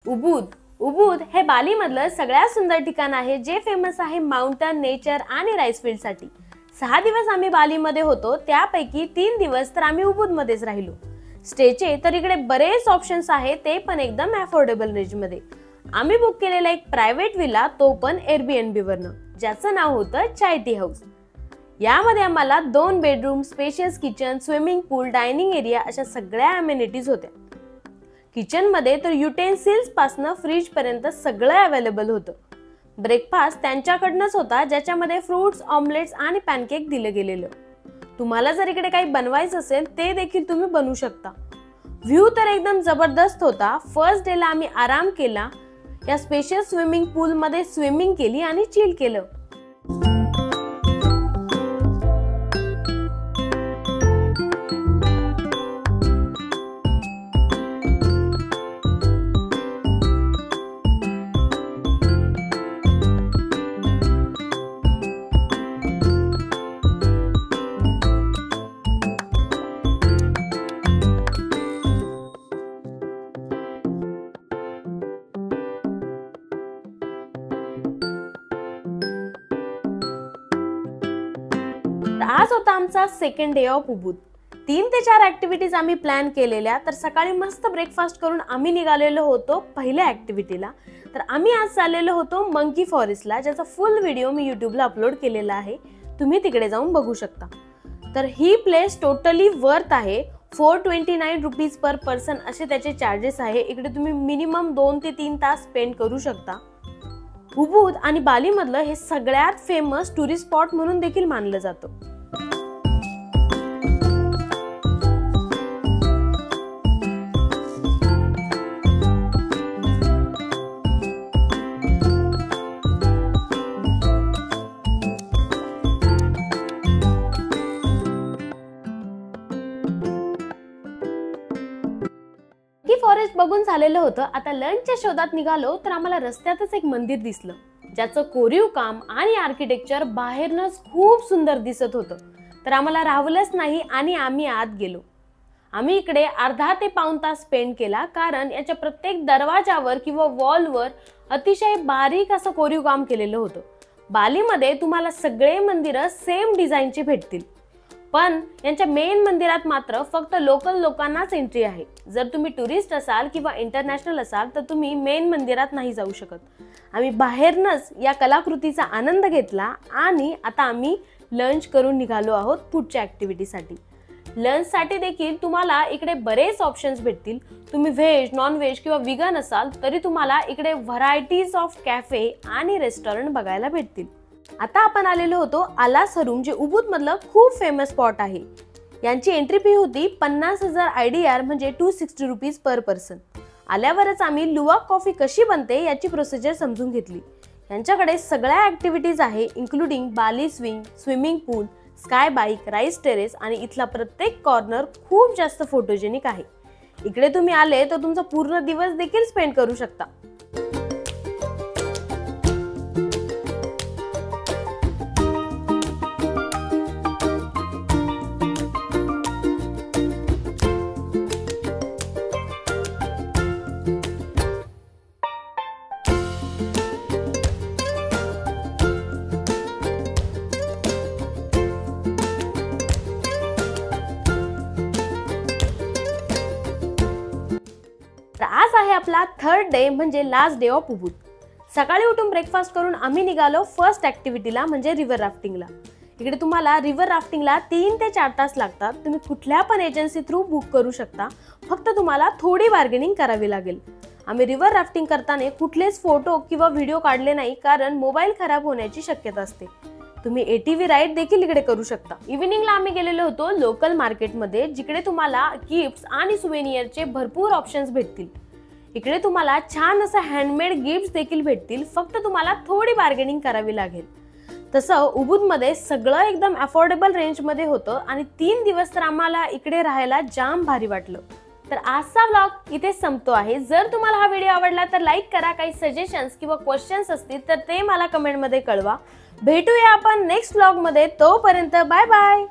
उबूद उबूद हे बालीमधलं सगळ्यात सुंदर ठिकाण आहे जे फेमस आहे माउंटन, नेचर आणि राईस फील्ड साठी। 6 दिवस आम्ही बालीमध्ये होतो, त्यापैकी 3 दिवस तर आम्ही उबूदमध्येच राहिलो। स्टेचे तर इकडे बरेच ऑप्शन्स आहेत, ते पण एकदम अफोर्डेबल रेंज मध्ये। आम्ही बुक केलेला एक प्रायव्हेट विला, तो पण एअरबीएनबी वरनं, ज्याचं नाव होतं चाय टी हाऊस। यामध्ये आम्हाला 2 बेडरूम, स्पेशियस किचन, स्विमिंग पूल, डायनिंग एरिया अशा सगळ्या अमेनिटीज होत्या। किचन मध्ये तर युटेन्सिल्स पासून फ्रीज पर्यंत सगळं अवेलेबल होतं। ब्रेकफास्ट त्यांच्याकडनंच होता, ज्याच्यामध्ये फ्रूट्स, ऑमलेट्स आणि पॅनकेक दिलं गेलेलं। तुम्हाला जर इकडे काही बनवायचं असेल ते देखील तुम्ही बनवू शकता। व्ह्यू तर एकदम जबरदस्त होता। फर्स्ट डे ला आम्ही आराम केला, या स्पेशियस स्विमिंग पूल मध्ये स्विमिंग केली आणि चिल केलं। आज होता आमचा सेकंड डे ऑफ उबूद। 3 ते 4 ऍक्टिव्हिटीज आम्ही प्लॅन केलेल्या। तर सकाळी मस्त ब्रेकफास्ट करून आम्ही निघालेलो होतो पहिल्या ऍक्टिव्हिटीला। तर आम्ही आज चाललेलो होतो मंकी फॉरेस्टला, ज्याचा फुल व्हिडिओ मी युट्यूबला अपलोड केलेला आहे, तुम्ही तिकडे जाऊन बघू शकता। तर ही प्लेस टोटली वर्थ आहे। 429 रुपीज पर पर्सन असे त्याचे चार्जेस आहे। इकडे तुम्ही मिनिमम 2 ते 3 तास स्पेंड करू शकता। उबूद आणि बाली मधलं हे सगळ्यात फेमस टुरिस्ट स्पॉट म्हणून देखील मानलं जातं। फॉरेस्ट बघून झालेलं होतं। आता लंचच्या शोधात निघालो तर आम्हाला रस्त्यातच एक मंदिर दिसलं, ज्याचं कोरीव काम आणि आर्किटेक्चर बाहेरनच खूप सुंदर दिसत होतं। तर आम्हाला राहवलंच नाही आणि आम्ही आत गेलो। आम्ही इकडे अर्धा ते पाऊण तास स्पेंड केला, कारण याच्या प्रत्येक दरवाजावर किंवा वॉलवर अतिशय बारीक असं कोरीव काम केलेलं होतं। बालीमध्ये तुम्हाला सगळे मंदिरं सेम डिझाईनचे भेटतील, पण यांच्या मेन मंदिरात मात्र फक्त लोकल लोकांनाच एंट्री आहे। जर तुम्ही टुरिस्ट असाल किंवा इंटरनॅशनल असाल तर तुम्ही मेन मंदिरात नाही जाऊ शकत। आम्ही बाहेरनच या कलाकृतीचा आनंद घेतला आणि आता आम्ही लंच करून निघालो आहोत पुढच्या ऍक्टिव्हिटीसाठी। लंच साठी देखील तुम्हाला इकडे बरेच ऑप्शन्स भेटतील। तुम्ही व्हेज, नॉन व्हेज किंवा विगन असाल तरी तुम्हाला इकडे व्हरायटीज ऑफ कॅफे आणि रेस्टॉरंट बघायला भेटतील। आता आपण आलेलो होतो आलास रूम, जे उबूद मधलं खूप फेमस स्पॉट आहे। यांची एंट्री फी होती 50,000 IDR म्हणजे 260 रुपीज पर पर्सन। आल्यावरच आम्ही लुवाक कॉफी कशी बनते याची प्रोसिजर समजून घेतली। यांच्याकडे सगळ्या ऍक्टिव्हिटीज आहे, इन्क्लुडिंग बाली स्विंग, स्विमिंग पूल, स्काय बाईक, राईस टेरेस आणि इथला प्रत्येक कॉर्नर खूप जास्त फोटोजेनिक आहे। इकडे तुम्ही आले तर तुमचा पूर्ण दिवस देखील स्पेंड करू शकता। आज आहे आपला थर्ड डे म्हणजे लास्ट डे ऑफ उबूद। सकाळी उठून ब्रेकफास्ट करून आम्ही निघालो फर्स्ट ऍक्टिव्हिटीला म्हणजे रिव्हर राफ्टिंगला। इकडे तुम्हाला रिव्हर राफ्टिंगला 3 ते 4 तास लागतात। तुम्ही कुठल्या पण एजन्सी थ्रू बुक करू शकता, फक्त तुम्हाला थोडी बार्गेनिंग करावी लागेल। आम्ही रिव्हर राफ्टिंग करताना कुठलेच फोटो किंवा व्हिडिओ काढले नाही, कारण मोबाईल खराब होण्याची शक्यता असते। तुम्ही ATV राईड देखील इकडे करू शकता। इव्हिनिंगला आम्ही गेलेलो होतो लोकल मार्केटमध्ये, जिकडे तुम्हाला गिफ्ट्स आणि सुवेनियरचे भरपूर ऑप्शन्स भेटतील। इकडे तुम्हाला छान असं हँडमेड गिफ्ट्स देखील भेटतील, फक्त तुम्हाला थोडी बार्गेनिंग करावी लागेल। तसं उबूद मध्ये सगळं एकदम अफोर्डेबल रेंज मध्ये होतं आणि 3 दिवस तर आम्हाला इकडे राहायला जाम भारी वाटलं। तर आजचा व्लॉग इथे संपतो आहे। जर तुम्हाला हा व्हिडिओ आवडला तर लाईक करा। काही सजेशन्स किंवा क्वेश्चन्स असतील तर ते मला कमेंट मध्ये कळवा। भेटूया आपण नेक्स्ट व्लॉग मध्ये, तोपर्यंत बाय बाय।